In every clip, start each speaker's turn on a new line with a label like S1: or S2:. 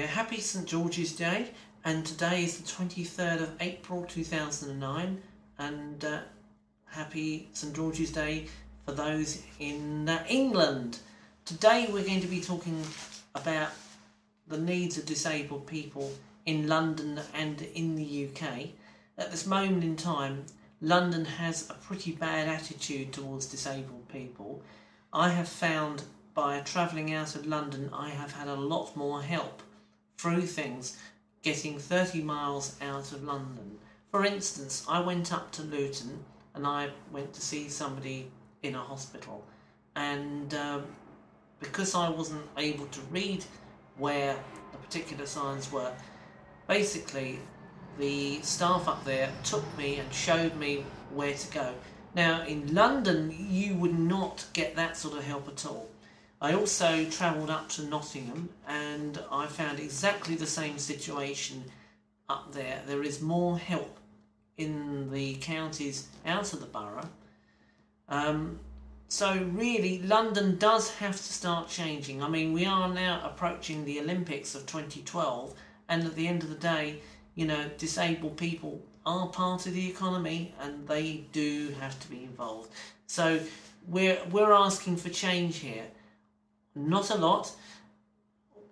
S1: Happy St George's Day, and today is the 23rd of April 2009, and happy St George's Day for those in England. Today we're going to be talking about the needs of disabled people in London and in the UK. At this moment in time, London has a pretty bad attitude towards disabled people. I have found by travelling out of London, I have had a lot more help through things getting 30 miles out of London. For instance, I went up to Luton and I went to see somebody in a hospital, and because I wasn't able to read where the particular signs were, basically the staff up there took me and showed me where to go. Now in London you would not get that sort of help at all. I also travelled up to Nottingham and I found exactly the same situation up there. There is more help in the counties out of the borough. So really London does have to start changing. I mean, we are now approaching the Olympics of 2012, and at the end of the day, you know, disabled people are part of the economy and they do have to be involved. So we're asking for change here. Not a lot.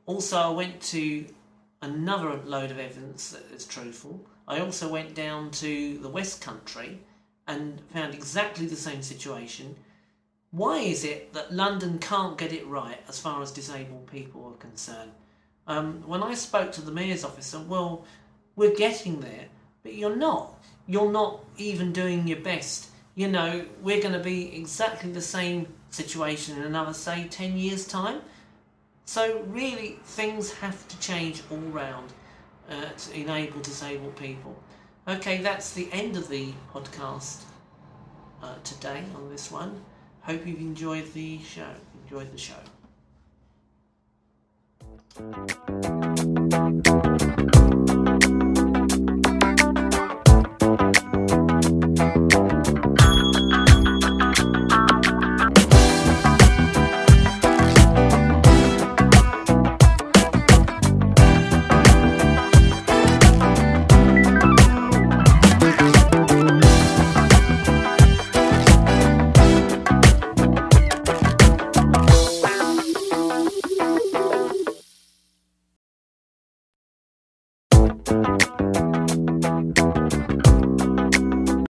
S1: Also, I went to another load of evidence that is truthful. I also went down to the West Country and found exactly the same situation. Why is it that London can't get it right as far as disabled people are concerned? When I spoke to the Mayor's officer, well, we're getting there, but you're not. You're not even doing your best. You know, we're going to be exactly the same situation in another, say, 10 years' time. So really, things have to change all round to enable disabled people. Okay, that's the end of the podcast today on this one. Hope you've enjoyed the show.